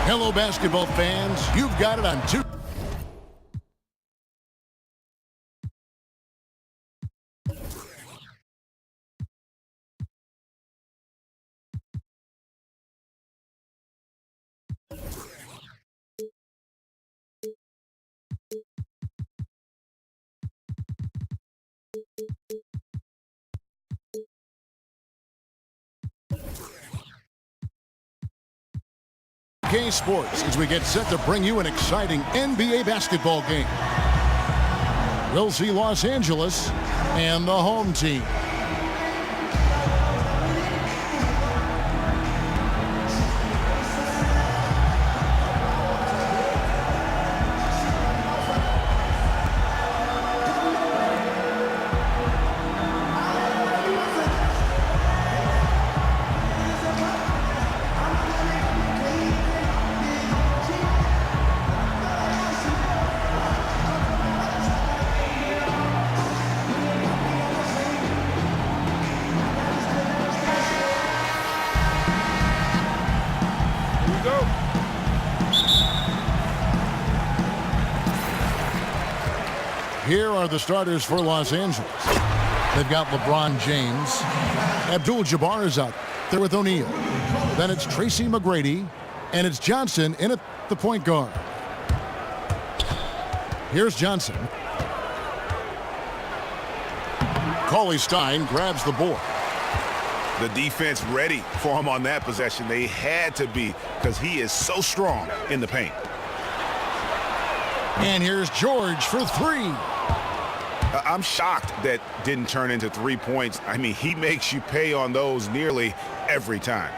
Hello, basketball fans. You've got it on two. Sports as we get set to bring you an exciting NBA basketball game. We'll see Los Angeles and the home team. Here are the starters for Los Angeles. They've got LeBron James. Abdul-Jabbar is out there with O'Neal. Then it's Tracy McGrady, and it's Johnson in at the point guard. Here's Johnson. Cauley Stein grabs the board. The defense ready for him on that possession. They had to be because he is so strong in the paint. And here's George for three. I'm shocked that didn't turn into 3 points. I mean, he makes you pay on those nearly every time.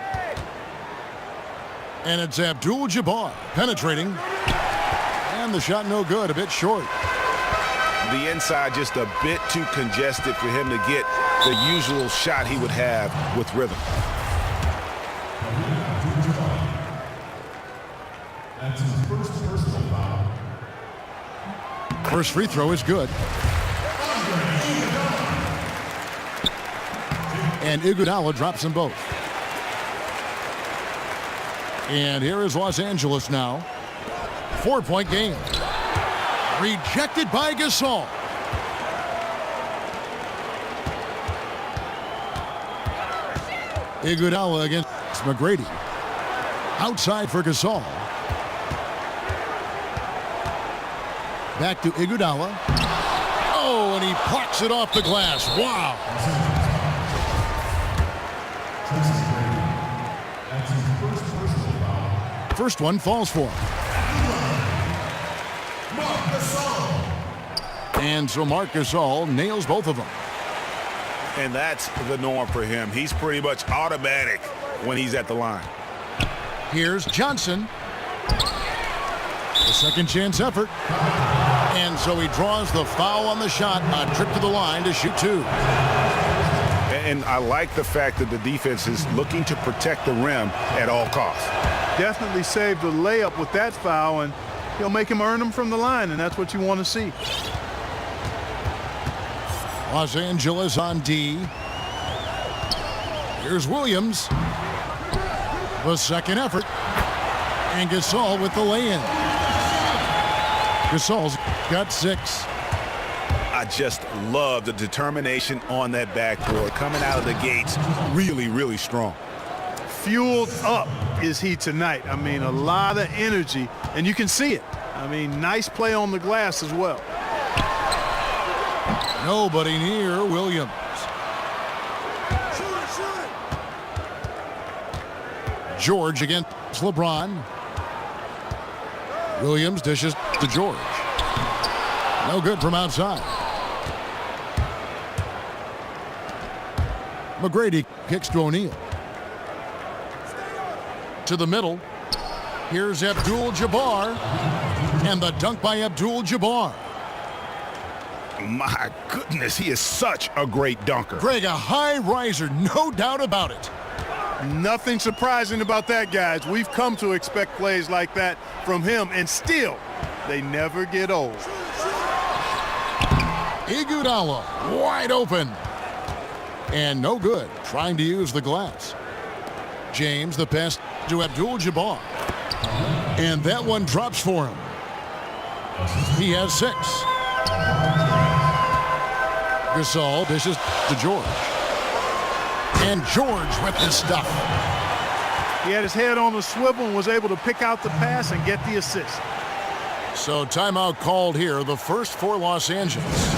And it's Abdul-Jabbar penetrating. And the shot no good, a bit short. The inside just a bit too congested for him to get the usual shot he would have with rhythm. That's his first personal foul. First free throw is good. And Iguodala drops them both. And here is Los Angeles now. 4-point game. Rejected by Gasol. Iguodala against McGrady. Outside for Gasol. Back to Iguodala. Oh, and he plucks it off the glass. Wow. First one falls for him. And so Marc Gasol nails both of them. And that's the norm for him. He's pretty much automatic when he's at the line. Here's Johnson. The second chance effort. And so he draws the foul on the shot, a trip to the line to shoot two. And I like the fact that the defense is looking to protect the rim at all costs. Definitely saved the layup with that foul, and he'll make him earn them from the line, and that's what you want to see. Los Angeles on D. Here's Williams. The second effort. And Gasol with the lay-in. Gasol's got 6. I just love the determination on that backboard. Coming out of the gates really, really strong. Fueled up is he tonight. I mean, a lot of energy, and you can see it. I mean, nice play on the glass as well. Nobody near Williams. George against LeBron. Williams dishes to George. No good from outside. McGrady kicks to O'Neal. To the middle. Here's Abdul-Jabbar. And the dunk by Abdul-Jabbar. My goodness, he is such a great dunker. Greg, a high riser, no doubt about it. Nothing surprising about that, guys. We've come to expect plays like that from him, and still, they never get old. Iguodala wide open. And no good, trying to use the glass. James, the pass to Abdul-Jabbar. And that one drops for him. He has 6. Gasol dishes to George. And George with the stuff. He had his head on the swivel and was able to pick out the pass and get the assist. So timeout called here, the first for Los Angeles.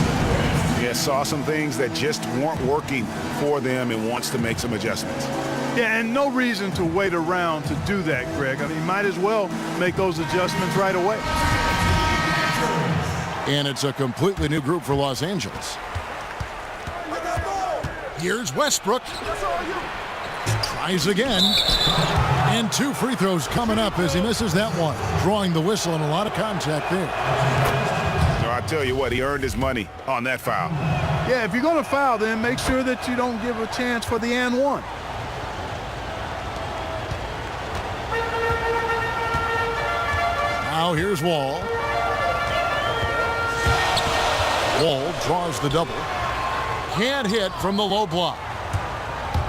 Yeah, saw some things that just weren't working for them and wants to make some adjustments. Yeah, and no reason to wait around to do that, Greg. I mean, might as well make those adjustments right away. And it's a completely new group for Los Angeles. Here's Westbrook. Tries again. And 2 free throws coming up as he misses that one. Drawing the whistle and a lot of contact there. So I tell you what, he earned his money on that foul. Yeah, if you're going to foul, then make sure that you don't give a chance for the and one. Now here's Wall. Wall draws the double. Can't hit from the low block.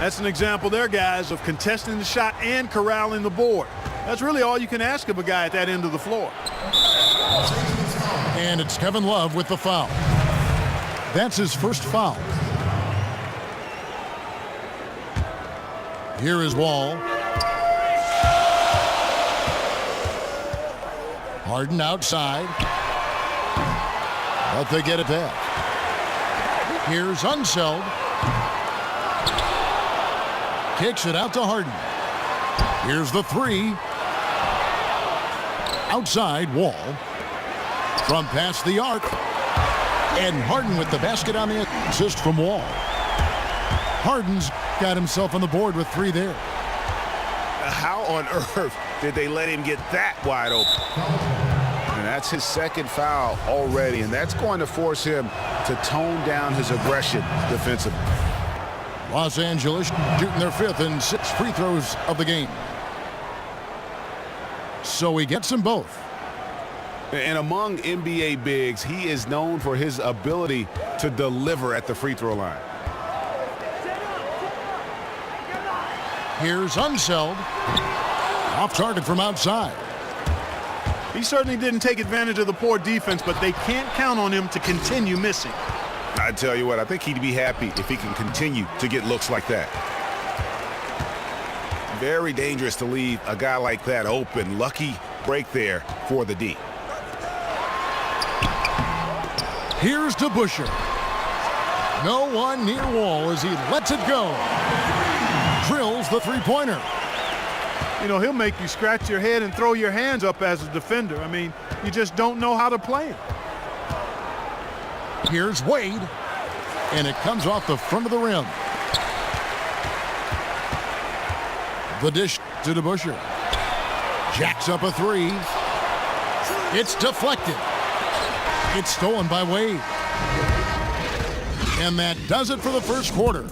That's an example there, guys, of contesting the shot and corralling the board. That's really all you can ask of a guy at that end of the floor. And it's Kevin Love with the foul. That's his first foul. Here is Wall. Harden outside. But they get it back. Here's Unseld. Kicks it out to Harden. Here's the 3. Outside, Wall. From past the arc. And Harden with the basket on the assist from Wall. Harden's got himself on the board with 3 there. How on earth did they let him get that wide open? And that's his second foul already, and that's going to force him to tone down his aggression defensively. Los Angeles shooting their 5th and 6th free throws of the game. So he gets them both. And among NBA bigs, he is known for his ability to deliver at the free throw line. Here's Unseld. Off target from outside. He certainly didn't take advantage of the poor defense, but they can't count on him to continue missing. I tell you what, I think he'd be happy if he can continue to get looks like that. Very dangerous to leave a guy like that open. Lucky break there for the D. Here's DeBusschere. No one near Wall as he lets it go. Drills the three-pointer. You know, he'll make you scratch your head and throw your hands up as a defender. I mean, you just don't know how to play him. Here's Wade. And it comes off the front of the rim. The dish to DeBusschere. Jacks up a 3. It's deflected. It's stolen by Wade. And that does it for the first quarter.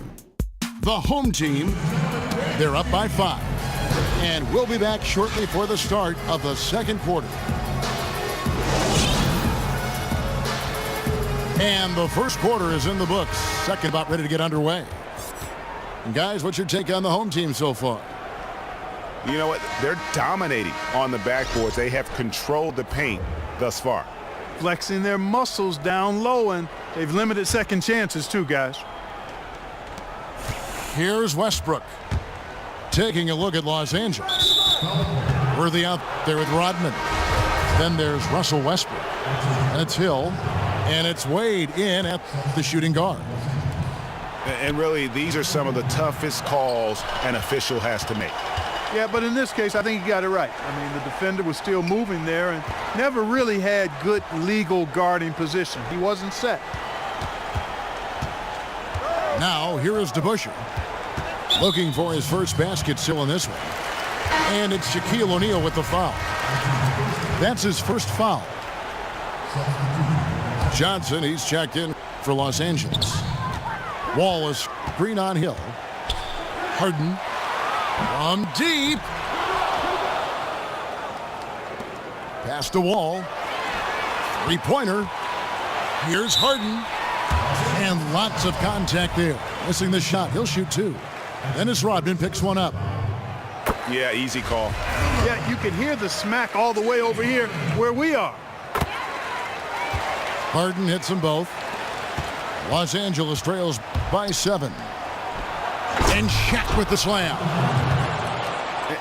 The home team, they're up by 5. And we'll be back shortly for the start of the second quarter. And the first quarter is in the books. Second about ready to get underway. And guys, what's your take on the home team so far? You know what? They're dominating on the backboards. They have controlled the paint thus far. Flexing their muscles down low, and they've limited second chances too, guys. Here's Westbrook. Taking a look at Los Angeles. Worthy out there with Rodman. Then there's Russell Westbrook. And it's Hill. And it's Wade in at the shooting guard. And really, these are some of the toughest calls an official has to make. Yeah, but in this case, I think he got it right. I mean, the defender was still moving there and never really had good legal guarding position. He wasn't set. Now, here is DeBusschere. Looking for his first basket still in this one. And it's Shaquille O'Neal with the foul. That's his first foul. Johnson, he's checked in for Los Angeles. Wall is screen on Hill. Harden from deep. Pass to Wall. Three-pointer. Here's Harden. And lots of contact there. Missing the shot. He'll shoot 2. Dennis Rodman picks one up. Yeah, easy call. Yeah, you can hear the smack all the way over here where we are. Harden hits them both. Los Angeles trails by 7. And Shaq with the slam.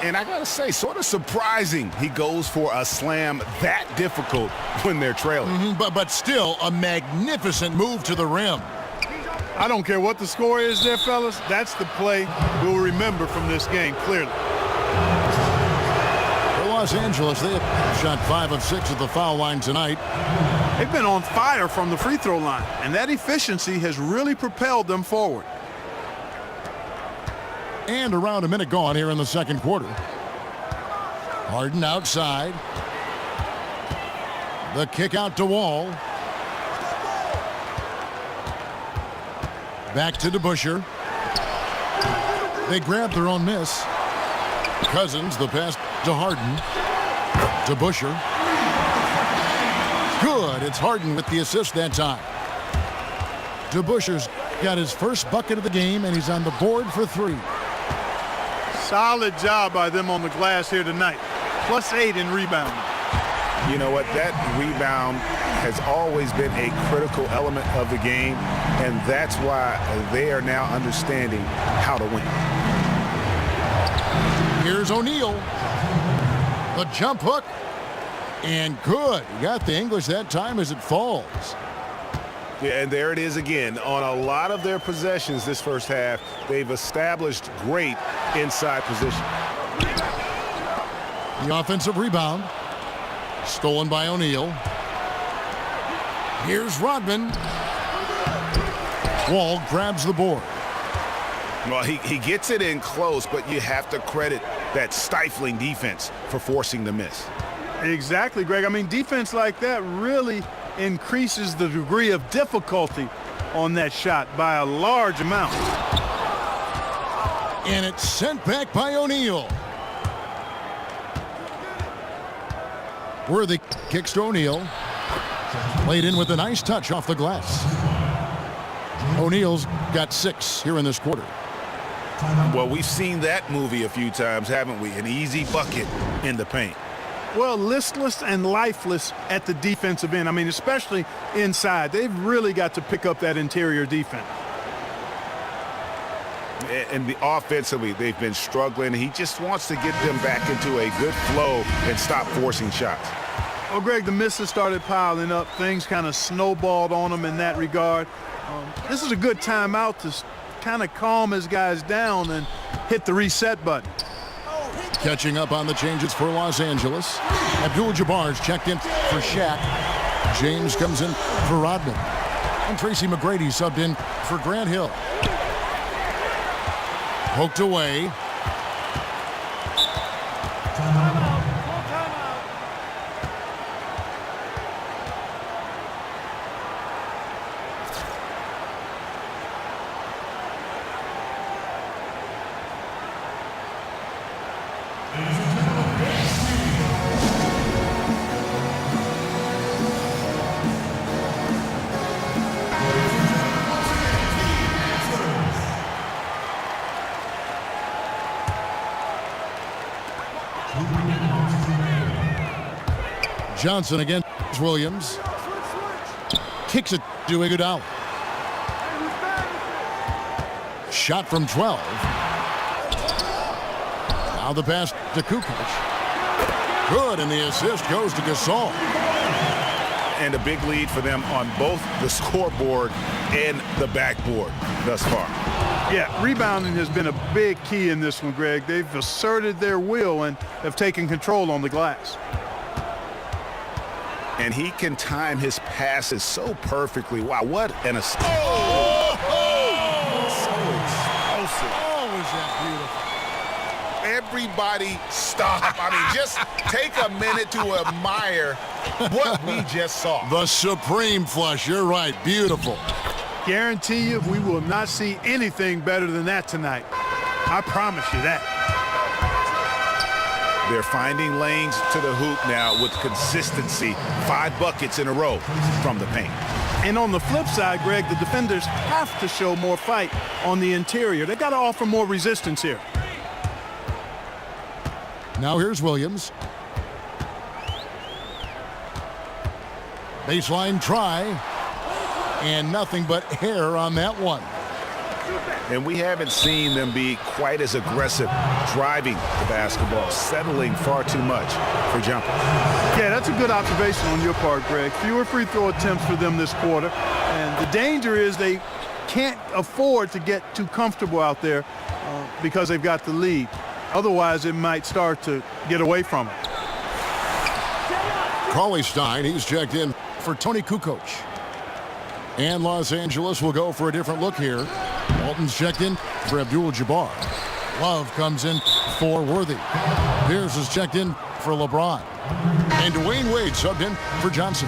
And I got to say, sort of surprising he goes for a slam that difficult when they're trailing. But still a magnificent move to the rim. I don't care what the score is there, fellas. That's the play we'll remember from this game, clearly. For Los Angeles, they have shot 5 of 6 at the foul line tonight. They've been on fire from the free throw line, and that efficiency has really propelled them forward. And around a minute gone here in the second quarter. Harden outside. The kick out to Wall. Back to DeBusschere. They grab their own miss. Cousins, the pass to Harden. DeBusschere. Good. It's Harden with the assist that time. DeBusschere's got his first bucket of the game, and he's on the board for 3. Solid job by them on the glass here tonight. +8 in rebounding. You know what? That rebound has always been a critical element of the game, and that's why they are now understanding how to win. Here's O'Neal. The jump hook. And good. He got the English that time as it falls. Yeah, and there it is again. On a lot of their possessions this first half, they've established great inside position. The offensive rebound. Stolen by O'Neal. Here's Rodman. Wall grabs the board. Well, he gets it in close, but you have to credit that stifling defense for forcing the miss. Exactly, Greg. I mean, defense like that really increases the degree of difficulty on that shot by a large amount. And it's sent back by O'Neal. Worthy kicks to O'Neal. Played in with a nice touch off the glass. O'Neal's got 6 here in this quarter. Well, we've seen that movie a few times, haven't we? An easy bucket in the paint. Well, listless and lifeless at the defensive end. I mean, especially inside. They've really got to pick up that interior defense. And offensively, they've been struggling. He just wants to get them back into a good flow and stop forcing shots. Well, Greg, the misses started piling up. Things kind of snowballed on them in that regard. This is a good timeout to kind of calm his guys down and hit the reset button. Catching up on the changes for Los Angeles. Abdul-Jabbar's checked in for Shaq. James comes in for Rodman. And Tracy McGrady subbed in for Grant Hill. Poked away. Johnson against Williams. Kicks it to Iguodala. Shot from 12. Now the pass to Kukoc. Good, and the assist goes to Gasol. And a big lead for them on both the scoreboard and the backboard thus far. Yeah, rebounding has been a big key in this one, Greg. They've asserted their will and have taken control on the glass. And he can time his passes so perfectly. Wow, what an assist. So explosive. Oh, is that beautiful. Everybody stop. I mean, just take a minute to admire what we just saw. The supreme flush. You're right. Beautiful. Guarantee you we will not see anything better than that tonight. I promise you that. They're finding lanes to the hoop now with consistency. 5 buckets in a row from the paint. And on the flip side, Greg, the defenders have to show more fight on the interior. They got to offer more resistance here. Now here's Williams. Baseline try. And nothing but hair on that one. And we haven't seen them be quite as aggressive driving the basketball, settling far too much for jumpers. Yeah, that's a good observation on your part, Greg. Fewer free throw attempts for them this quarter. And the danger is they can't afford to get too comfortable out there because they've got the lead. Otherwise, it might start to get away from it. Cauley-Stein, he's checked in for Tony Kukoc. And Los Angeles will go for a different look here. Walton's checked in for Abdul-Jabbar. Love comes in for Worthy. Pierce is checked in for LeBron. And Dwayne Wade subbed in for Johnson.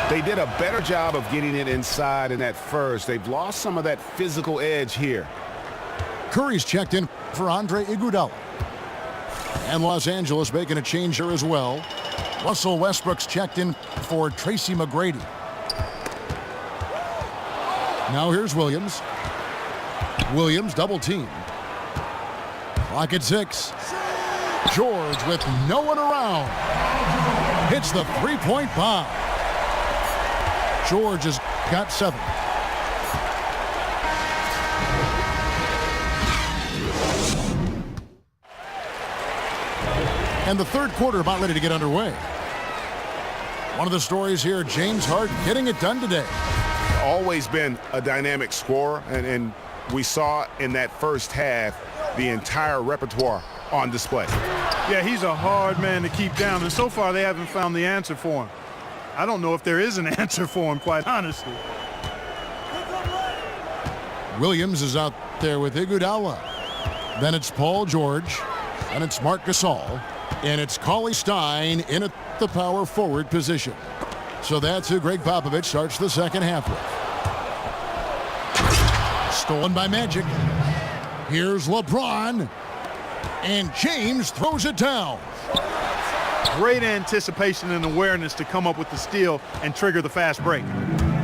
They did a better job of getting it inside in that first. They've lost some of that physical edge here. Curry's checked in for Andre Iguodala. And Los Angeles making a change here as well. Russell Westbrook's checked in for Tracy McGrady. Now here's Williams. Williams double team. Clock at 6. George with no one around. Hits the three-point bomb. George has got 7. And the third quarter about ready to get underway. One of the stories here, James Harden getting it done today. Always been a dynamic scorer, and we saw in that first half the entire repertoire on display. Yeah, he's a hard man to keep down, and so far they haven't found the answer for him. I don't know if there is an answer for him, quite honestly. Williams is out there with Iguodala. Then it's Paul George. And it's Marc Gasol. And it's Cauley-Stein in at the power forward position. So that's who Greg Popovich starts the second half with. Stolen by Magic. Here's LeBron. And James throws it down. Great anticipation and awareness to come up with the steal and trigger the fast break.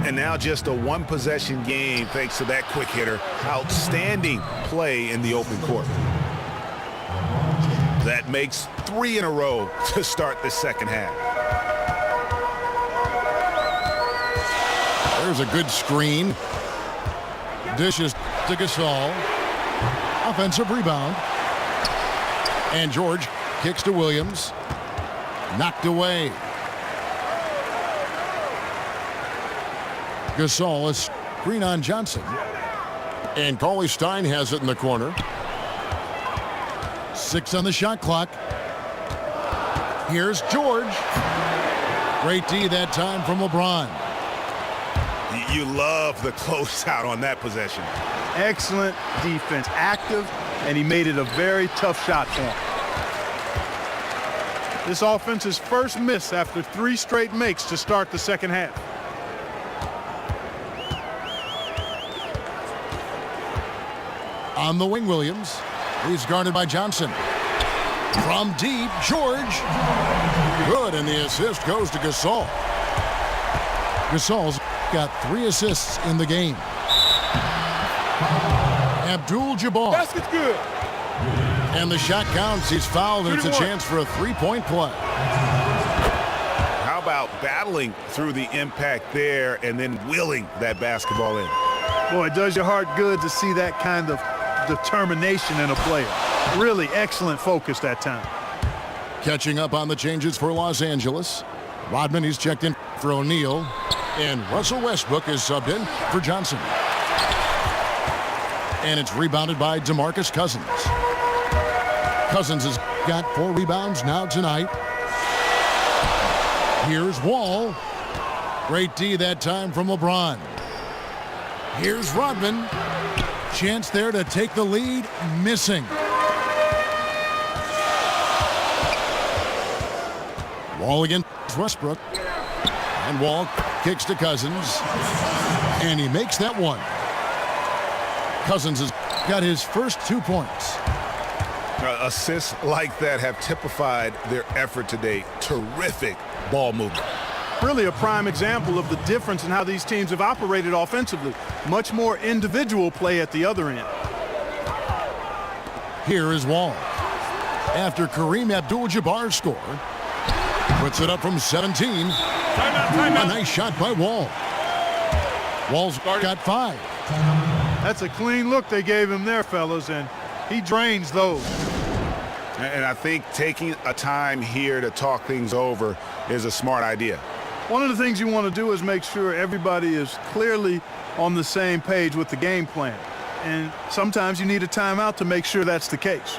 And now just a one-possession game thanks to that quick hitter. Outstanding play in the open court. That makes 3 in a row to start the second half. There's a good screen. Dishes to Gasol. Offensive rebound. And George kicks to Williams. Knocked away. Gasol is screen on Johnson. And Cauley-Stein has it in the corner. 6 on the shot clock. Here's George. Great D that time from LeBron. You love the closeout on that possession. Excellent defense, active, and he made it a very tough shot for him. This offense's first miss after 3 straight makes to start the second half. On the wing, Williams. He's guarded by Johnson. From deep, George. Good, and the assist goes to Gasol. Gasol's got 3 assists in the game. Abdul-Jabbar. Basket's good. And the shot counts. He's fouled, and it's a chance for a 3-point play. How about battling through the impact there and then wheeling that basketball in? Boy, it does your heart good to see that kind of determination in a player. Really excellent focus that time. Catching up on the changes for Los Angeles. Rodman, he's checked in for O'Neal. And Russell Westbrook is subbed in for Johnson. And it's rebounded by DeMarcus Cousins. Cousins has got 4 rebounds now tonight. Here's Wall. Great D that time from LeBron. Here's Rodman. Chance there to take the lead. Missing. Wall against Westbrook. And Wall kicks to Cousins. And he makes that one. Cousins has got his first 2 points. Assists like that have typified their effort today. Terrific ball movement. Really a prime example of the difference in how these teams have operated offensively. Much more individual play at the other end. Here is Wall. after Kareem Abdul-Jabbar score. Puts it up from 17. A nice shot by Wall. Wall's got 5. That's a clean look they gave him there, fellas, and he drains those. And I think taking a time here to talk things over is a smart idea. One of the things you want to do is make sure everybody is clearly on the same page with the game plan. And sometimes you need a timeout to make sure that's the case.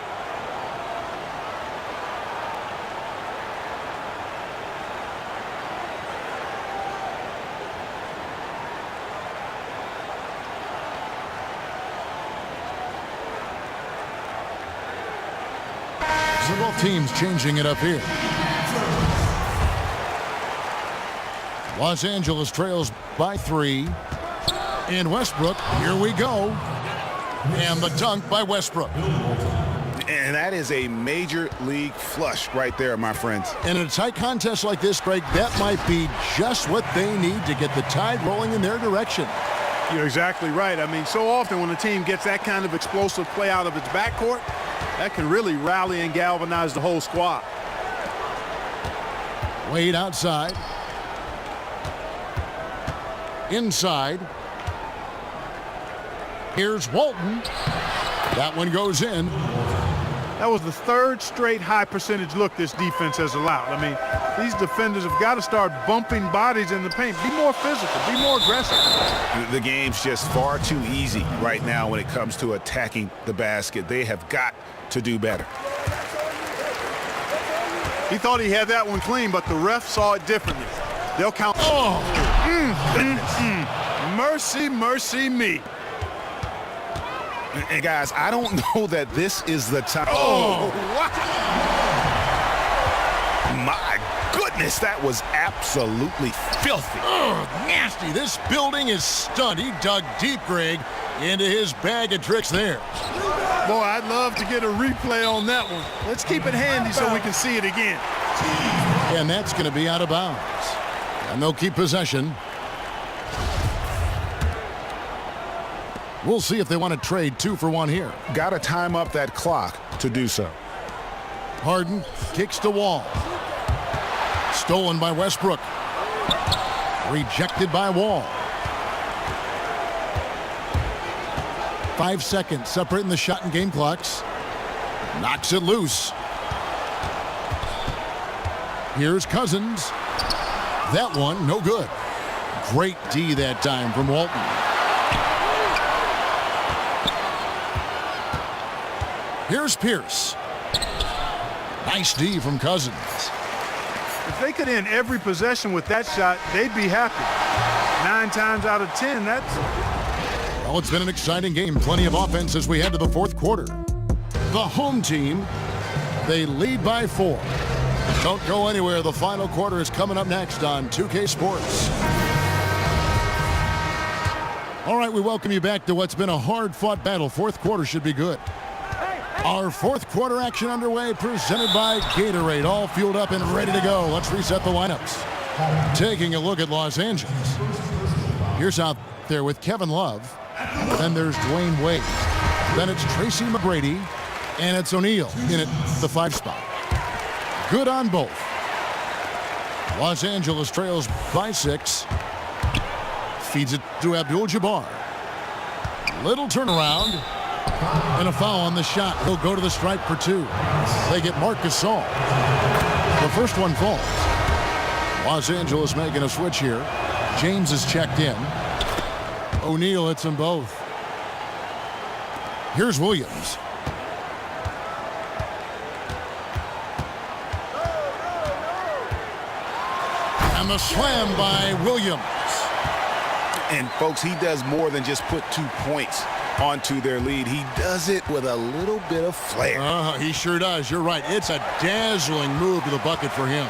So both teams changing it up here. Los Angeles trails by 3. And Westbrook, here we go. And the dunk by Westbrook. And that is a major league flush right there, my friends. And in a tight contest like this, Greg, that might be just what they need to get the tide rolling in their direction. You're exactly right. I mean, so often when a team gets that kind of explosive play out of its backcourt, that can really rally and galvanize the whole squad. Wade outside. Inside. Here's Walton. That one goes in. That was the 3rd straight high percentage look this defense has allowed. I mean, these defenders have got to start bumping bodies in the paint. Be more physical. Be more aggressive. The game's just far too easy right now when it comes to attacking the basket. They have got to do better. He thought he had that one clean, but the ref saw it differently. They'll count. Oh! Mercy, mercy me. And guys, I don't know that this is the time. Oh! What? My goodness, that was absolutely filthy. Oh, nasty. This building is stunned. He dug deep, Greg, into his bag of tricks there. Boy, I'd love to get a replay on that one. Let's keep it handy so we can see it again. And that's going to be out of bounds. And they'll keep possession. We'll see if they want to trade 2 for 1 here. Got to time up that clock to do so. Harden kicks to Wall. Stolen by Westbrook. Rejected by Wall. 5 seconds separating the shot and game clocks. Knocks it loose. Here's Cousins. That one, no good. Great D that time from Walton. Here's Pierce. Nice D from Cousins. If they could end every possession with that shot, they'd be happy. 9 times out of 10, that's... Well, it's been an exciting game. Plenty of offense as we head to the 4th quarter. The home team, they lead by 4. Don't go anywhere. The final quarter is coming up next on 2K Sports. All right, we welcome you back to what's been a hard-fought battle. 4th quarter should be good. Our 4th quarter action underway, presented by Gatorade. All fueled up and ready to go. Let's reset the lineups. Taking a look at Los Angeles. Here's out there with Kevin Love. Then there's Dwayne Wade. Then it's Tracy McGrady. And it's O'Neal in at the 5 spot. Good on both. Los Angeles trails by 6. Feeds it to Abdul-Jabbar. Little turnaround. And a foul on the shot. He'll go to the stripe for 2. They get Marc Gasol. The first one falls. Los Angeles making a switch here. James is checked in. O'Neal hits them both. Here's Williams. And the slam by Williams. And folks, he does more than just put 2 points onto their lead. He does it with a little bit of flair. He sure does. You're right. It's a dazzling move to the bucket for him.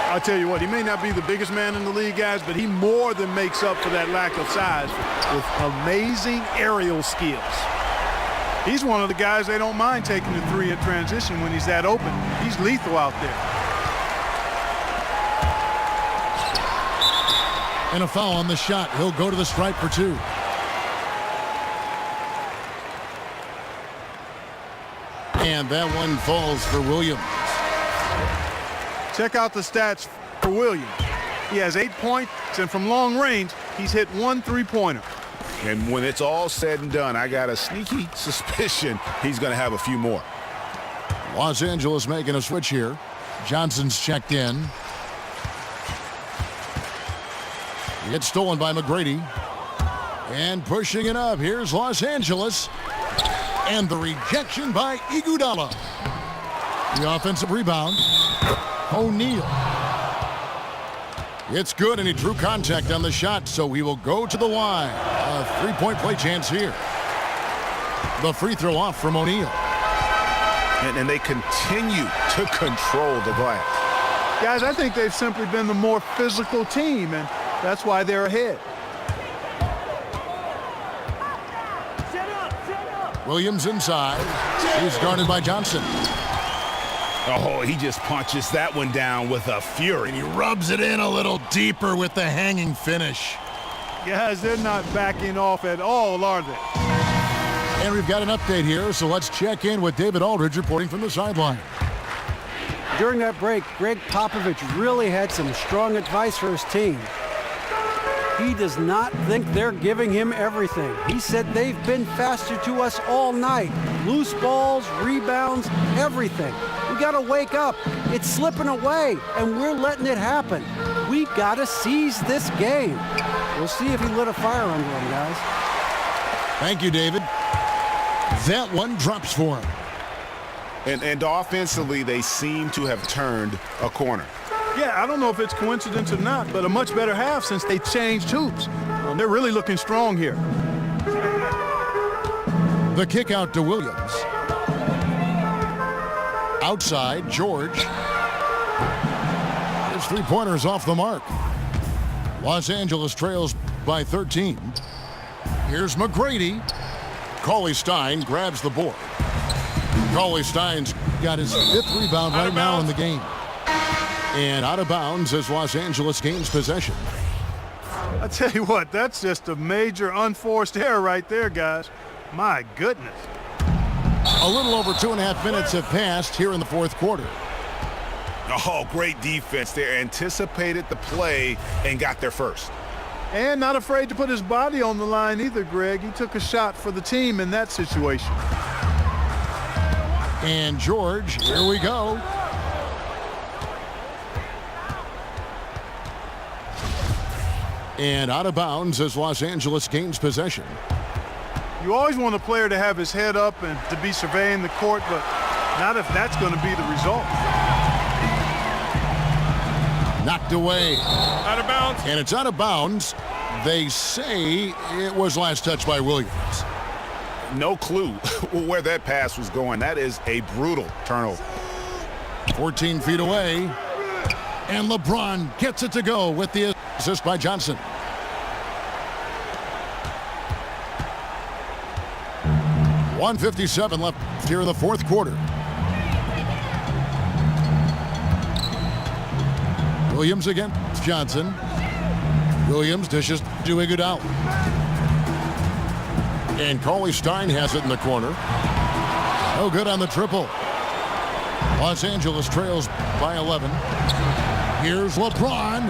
I'll tell you what, he may not be the biggest man in the league, guys, but he more than makes up for that lack of size with amazing aerial skills. He's one of the guys they don't mind taking the 3 in transition when he's that open. He's lethal out there. And a foul on the shot. He'll go to the stripe for 2. And that one falls for Williams. Check out the stats for Williams. He has 8 points, and from long range, he's hit 1 3-pointer. And when it's all said and done, I got a sneaky suspicion he's going to have a few more. Los Angeles making a switch here. Johnson's checked in. It's stolen by McGrady. And pushing it up. Here's Los Angeles. And the rejection by Iguodala. The offensive rebound. O'Neal. It's good, and he drew contact on the shot, so he will go to the line. A three-point play chance here. The free throw off from O'Neal. And they continue to control the glass. Guys, I think they've simply been the more physical team, and that's why they're ahead. Williams inside. He's guarded by Johnson. Oh, he just punches that one down with a fury. And he rubs it in a little deeper with the hanging finish. Guys, they're not backing off at all, are they? And we've got an update here, so let's check in with David Aldridge reporting from the sideline. During that break, Greg Popovich really had some strong advice for his team. He does not think they're giving him everything. He said they've been faster to us all night. Loose balls, rebounds, everything. We got to wake up. It's slipping away, and we're letting it happen. We've got to seize this game. We'll see if he lit a fire under him, guys. Thank you, David. That one drops for him. And offensively, they seem to have turned a corner. Yeah, I don't know if it's coincidence or not, but a much better half since they changed hoops. They're really looking strong here. The kick out to Williams. Outside, George. His three-pointer's off the mark. Los Angeles trails by 13. Here's McGrady. Cauley-Stein grabs the board. Cauley-Stein's got his 5th rebound right now in the game. And out of bounds as Los Angeles gains possession. I tell you what, that's just a major unforced error right there, guys. My goodness. A little over 2.5 minutes have passed here in the fourth quarter. Oh, great defense there. Anticipated the play and got there first. And not afraid to put his body on the line either, Greg. He took a shot for the team in that situation. And George, here we go. And out of bounds as Los Angeles gains possession. You always want a player to have his head up and to be surveying the court, but not if that's going to be the result. Knocked away. Out of bounds. And it's out of bounds. They say it was last touched by Williams. No clue where that pass was going. That is a brutal turnover. 14 feet away. And LeBron gets it to go with the assist by Johnson. .157 left here in the fourth quarter. Williams against Johnson. Williams dishes to Iguodala. And Cauley-Stein has it in the corner. No good on the triple. Los Angeles trails by 11. Here's LeBron.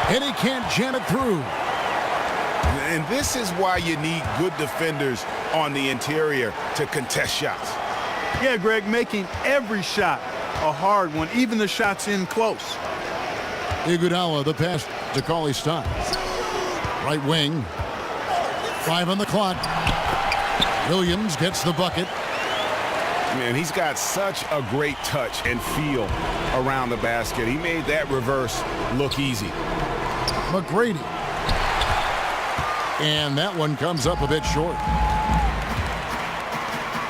And he can't jam it through. And this is why you need good defenders on the interior to contest shots. Yeah, Greg, making every shot a hard one, even the shots in close. Iguodala, the pass to Cauley-Stein. Right wing. 5 on the clock. Williams gets the bucket. Man, he's got such a great touch and feel around the basket. He made that reverse look easy. McGrady. And that one comes up a bit short.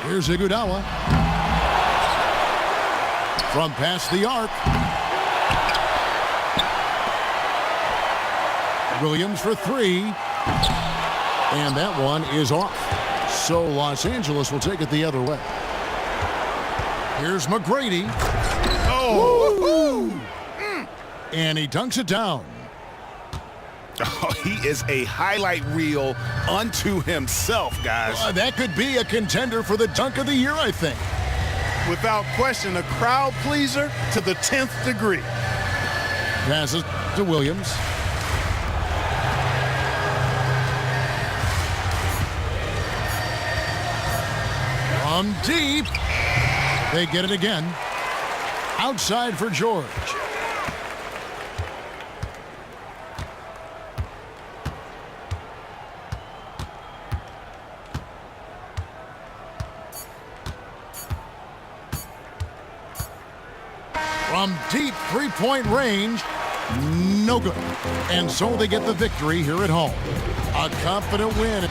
Here's Iguodala. From past the arc. Williams for 3. And that one is off. So Los Angeles will take it the other way. Here's McGrady. Oh! And he dunks it down. Oh, he is a highlight reel unto himself, guys. That could be a contender for the dunk of the year, I think. without question, a crowd pleaser to the 10th degree. Passes to Williams. From deep. They get it again. Outside for George. From deep three-point range, no good. And so they get the victory here at home. A confident win.